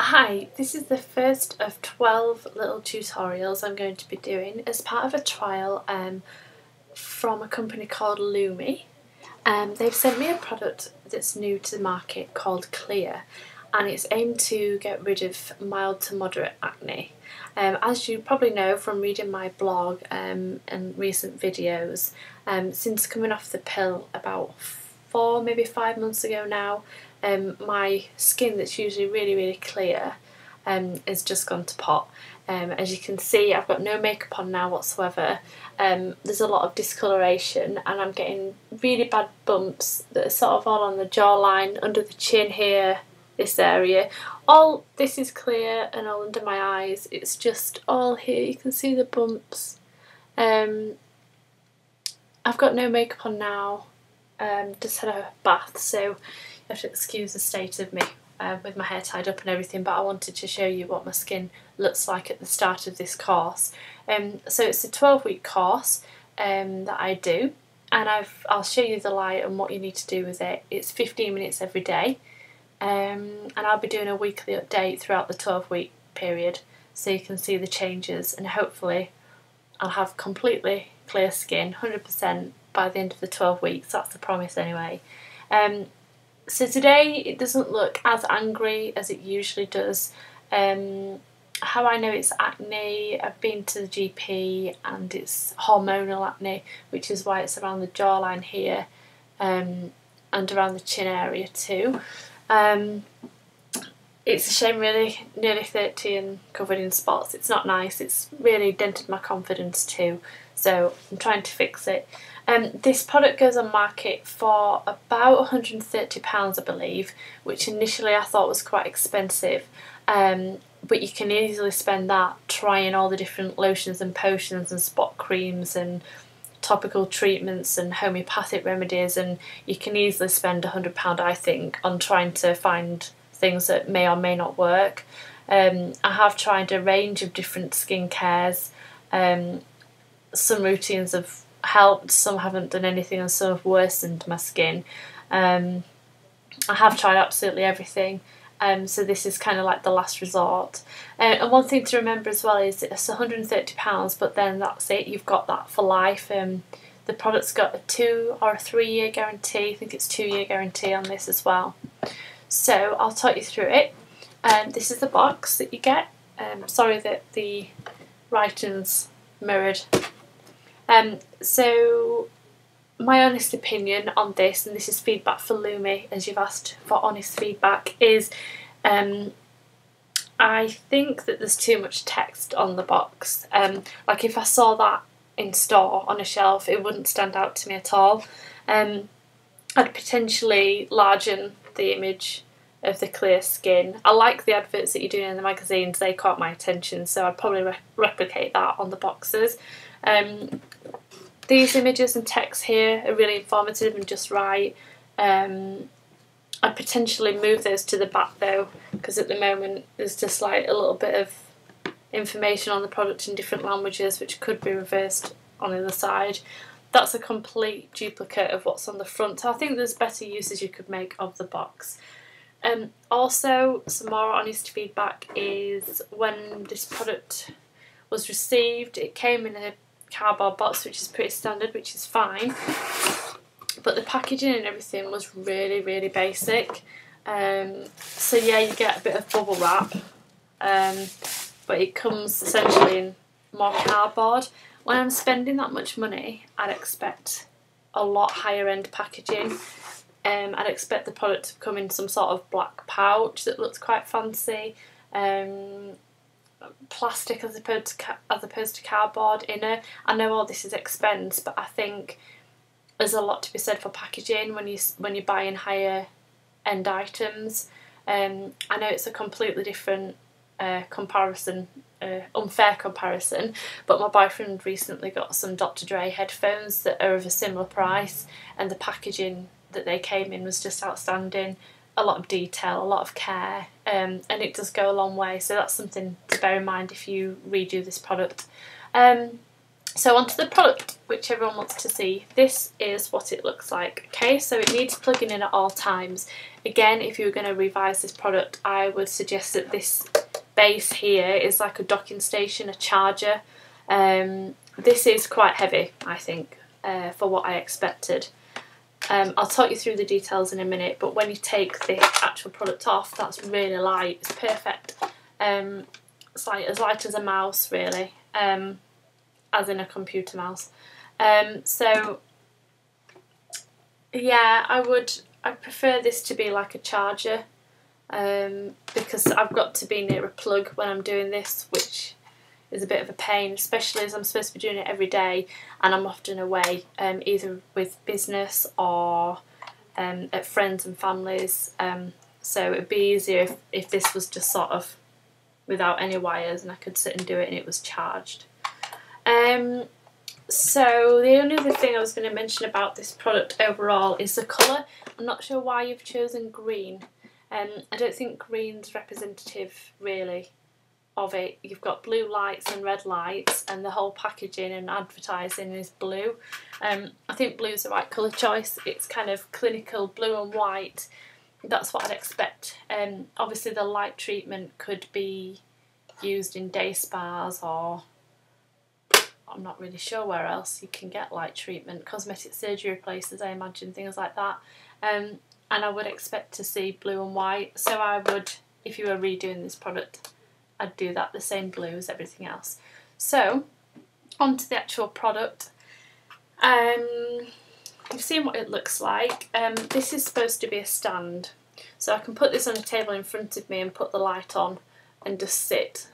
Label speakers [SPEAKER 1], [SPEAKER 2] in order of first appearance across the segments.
[SPEAKER 1] Hi, this is the first of 12 little tutorials I'm going to be doing as part of a trial from a company called Lumie. They've sent me a product that's new to the market called Clear, and it's aimed to get rid of mild to moderate acne. As you probably know from reading my blog and recent videos, since coming off the pill about 4, maybe 5 months ago now, my skin that's usually really clear has just gone to pot. As you can see, I've got no makeup on now whatsoever. There's a lot of discoloration and I'm getting really bad bumps that are sort of all on the jawline, under the chin here, this area. All this is clear and all under my eyes. It's just all here. You can see the bumps. I've got no makeup on now. Just had a bath, so you have to excuse the state of me with my hair tied up and everything, but I wanted to show you what my skin looks like at the start of this course. So it's a 12-week course that I do, and I'll show you the light and what you need to do with it. It's 15 minutes every day, and I'll be doing a weekly update throughout the 12-week period so you can see the changes, and hopefully I'll have completely clear skin, 100%, by the end of the 12 weeks. That's the promise anyway. So today it doesn't look as angry as it usually does. How I know it's acne, I've been to the GP and it's hormonal acne, which is why it's around the jawline here and around the chin area too. It's a shame really, nearly 30 and covered in spots. It's not nice. It's really dented my confidence too, so I'm trying to fix it. This product goes on market for about £130 I believe, which initially I thought was quite expensive, but you can easily spend that trying all the different lotions and potions and spot creams and topical treatments and homeopathic remedies, and you can easily spend £100 I think on trying to find things that may or may not work. I have tried a range of different skincare. Some routines have helped, some haven't done anything, and some have worsened my skin. I have tried absolutely everything, so this is kind of like the last resort. And one thing to remember as well is it's £130, but then that's it, you've got that for life. The product's got a 2 or a 3 year guarantee. I think it's 2-year guarantee on this as well. So I'll talk you through it. This is the box that you get. Sorry that the writing's mirrored. So my honest opinion on this, and this is feedback for Lumie as you've asked for honest feedback, is I think that there's too much text on the box. Like if I saw that in store on a shelf, it wouldn't stand out to me at all. I'd potentially largen the image of the clear skin. I like the adverts that you're doing in the magazines, they caught my attention, so I'd probably replicate that on the boxes. These images and text here are really informative and just right. I'd potentially move those to the back though, because at the moment there's just like a little bit of information on the product in different languages which could be reversed on the other side. That's a complete duplicate of what's on the front. So I think there's better uses you could make of the box. Also, some more honest feedback is when this product was received, it came in a cardboard box, which is pretty standard, which is fine, but the packaging and everything was really basic. So yeah, you get a bit of bubble wrap, but it comes essentially in more cardboard. When I'm spending that much money, I'd expect a lot higher end packaging. I'd expect the product to come in some sort of black pouch that looks quite fancy, plastic as opposed to cardboard inner. I know all this is expense, but I think there's a lot to be said for packaging when you're buying higher end items. I know it's a completely different comparison, unfair comparison, but my boyfriend recently got some Dr. Dre headphones that are of a similar price, and the packaging that they came in was just outstanding. A lot of detail, a lot of care, and it does go a long way, so that's something to bear in mind if you redo this product. So onto the product, which everyone wants to see. This is what it looks like. Okay, so it needs plugging in at all times. Again, if you were going to revise this product, I would suggest that this base here is like a docking station, a charger. This is quite heavy, I think, for what I expected. I'll talk you through the details in a minute, but when you take the actual product off, that's really light. It's perfect. It's like as light as a mouse, really. As in a computer mouse. So yeah, I prefer this to be like a charger, because I've got to be near a plug when I'm doing this, which is a bit of a pain, especially as I'm supposed to be doing it every day and I'm often away, either with business or at friends and families. So it'd be easier if this was just sort of without any wires and I could sit and do it and it was charged. So the only other thing I was going to mention about this product overall is the colour. I'm not sure why you've chosen green. I don't think green's representative really of it. You've got blue lights and red lights, and the whole packaging and advertising is blue. I think blue's the right colour choice. It's kind of clinical blue and white. That's what I'd expect. Obviously the light treatment could be used in day spas, or I'm not really sure where else you can get light treatment, cosmetic surgery places, I imagine, things like that. And I would expect to see blue and white, so I would, if you were redoing this product, I'd do that the same blue as everything else. So, onto the actual product. You've seen what it looks like. This is supposed to be a stand, so I can put this on a table in front of me and put the light on and just sit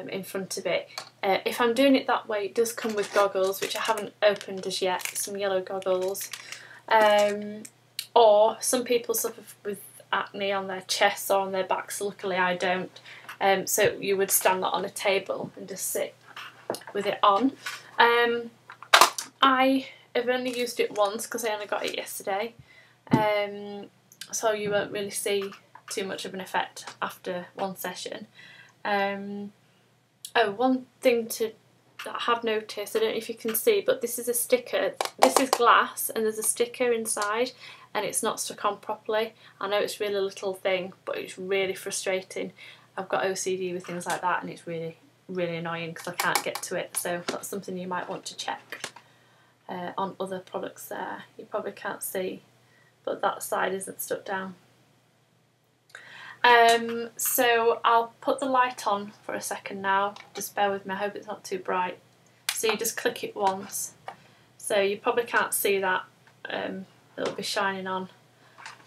[SPEAKER 1] in front of it. If I'm doing it that way, it does come with goggles, which I haven't opened as yet, some yellow goggles. Or some people suffer with acne on their chests or on their backs, luckily I don't. So you would stand that on a table and just sit with it on. I have only used it once because I only got it yesterday, so you won't really see too much of an effect after one session. Oh, one thing that I have noticed, I don't know if you can see, but this is a sticker. This is glass and there's a sticker inside and it's not stuck on properly. I know it's a really little thing, but it's really frustrating. I've got OCD with things like that and it's really, really annoying because I can't get to it. So that's something you might want to check on other products there. You probably can't see, but that side isn't stuck down. So I'll put the light on for a second now, just bear with me, I hope it's not too bright. So you just click it once, so you probably can't see that, it'll be shining on.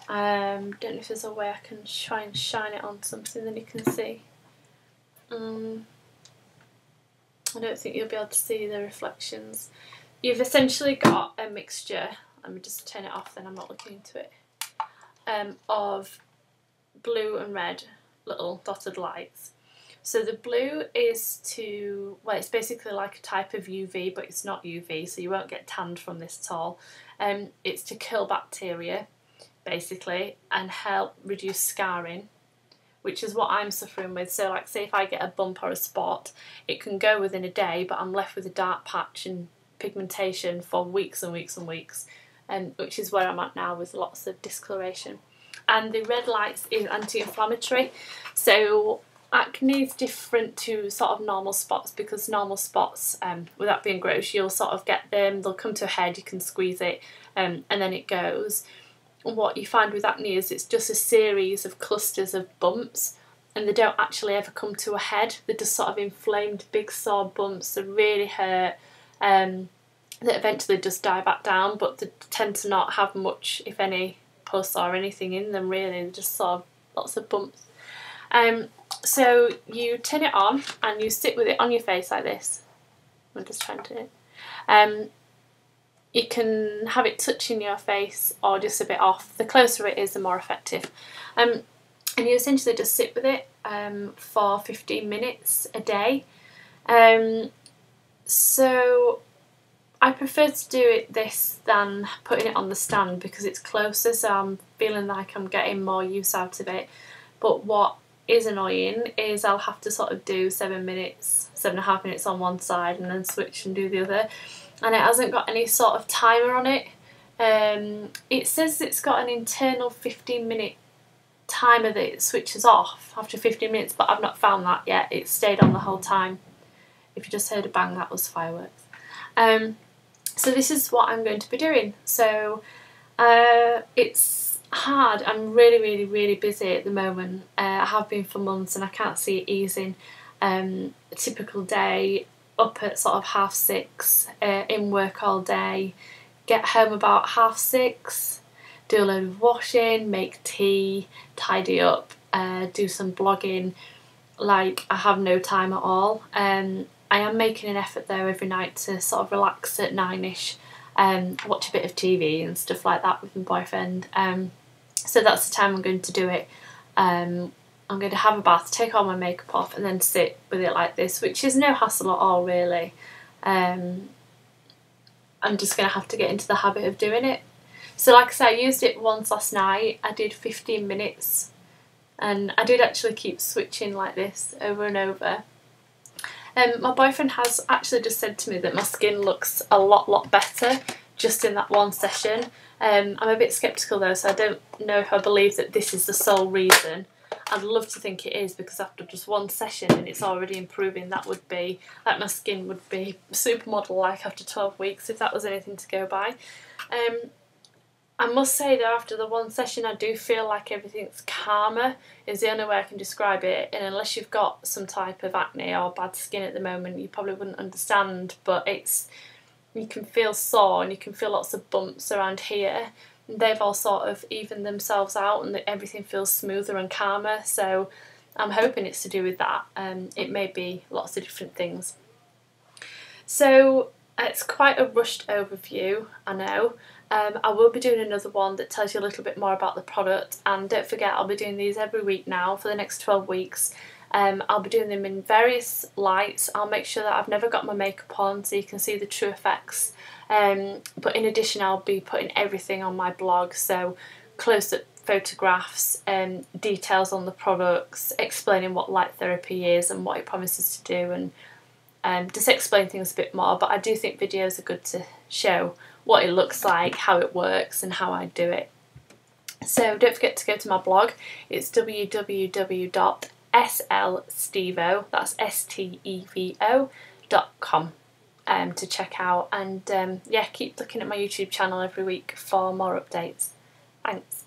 [SPEAKER 1] Don't know if there's a way I can try and shine it on something then you can see. I don't think you'll be able to see the reflections. You've essentially got a mixture, let me just turn it off then I'm not looking into it, of blue and red little dotted lights. So the blue is to, well, it's basically like a type of UV, but it's not UV, so you won't get tanned from this at all. It's to kill bacteria, basically, and help reduce scarring, which is what I'm suffering with. So like, say if I get a bump or a spot, it can go within a day, but I'm left with a dark patch and pigmentation for weeks and weeks and weeks, which is where I'm at now with lots of discoloration. And the red lights is anti-inflammatory, so acne is different to sort of normal spots, because normal spots, without being gross, you'll sort of get them, they'll come to a head, you can squeeze it, and then it goes. What you find with acne is it's just a series of clusters of bumps, and they don't actually ever come to a head, they're just sort of inflamed big sore bumps that really hurt, that eventually just die back down, but they tend to not have much, if any, pus or anything in them really, they're just sort of lots of bumps. So you turn it on and you sit with it on your face like this. I'm just trying to. You can have it touching your face or just a bit off. The closer it is, the more effective. And you essentially just sit with it for 15 minutes a day. So I prefer to do this than putting it on the stand because it's closer, so I'm feeling like I'm getting more use out of it. But what is annoying is I'll have to sort of do 7 minutes, 7.5 minutes on one side and then switch and do the other, and it hasn't got any sort of timer on it. It says it's got an internal 15-minute timer that it switches off after 15 minutes, but I've not found that yet. It stayed on the whole time. If you just heard a bang, that was fireworks. So this is what I'm going to be doing. So it's hard. I'm really busy at the moment. I have been for months and I can't see it easing. A typical day, up at sort of 6:30, in work all day, get home about 6:30, do a load of washing, make tea, tidy up, do some blogging. Like, I have no time at all. I am making an effort though every night to sort of relax at 9ish, watch a bit of TV and stuff like that with my boyfriend. So that's the time I'm going to do it. I'm going to have a bath, take all my makeup off and then sit with it like this, which is no hassle at all really. I'm just going to have to get into the habit of doing it. So like I said, I used it once last night. I did 15 minutes and I did actually keep switching like this over and over. My boyfriend has actually just said to me that my skin looks a lot better just in that one session. I'm a bit sceptical though, so I don't know if I believe that this is the sole reason. I'd love to think it is, because after just one session and it's already improving, that would be, like, my skin would be supermodel like after 12 weeks if that was anything to go by. I must say though, after the one session I do feel like everything's calmer, is the only way I can describe it, and unless you've got some type of acne or bad skin at the moment you probably wouldn't understand, but you can feel sore and you can feel lots of bumps around here. They've all sort of evened themselves out and that everything feels smoother and calmer, so I'm hoping it's to do with that. It may be lots of different things. So it's quite a rushed overview, I know. I will be doing another one that tells you a little bit more about the product, and don't forget I'll be doing these every week now for the next 12 weeks. I'll be doing them in various lights. I'll make sure that I've never got my makeup on so you can see the true effects. But in addition I'll be putting everything on my blog, so close-up photographs, details on the products, explaining what light therapy is and what it promises to do, and just explain things a bit more. But I do think videos are good to show what it looks like, how it works and how I do it. So don't forget to go to my blog. It's www.slstevo, that's stevo.com, to check out, and yeah, keep looking at my YouTube channel every week for more updates. Thanks.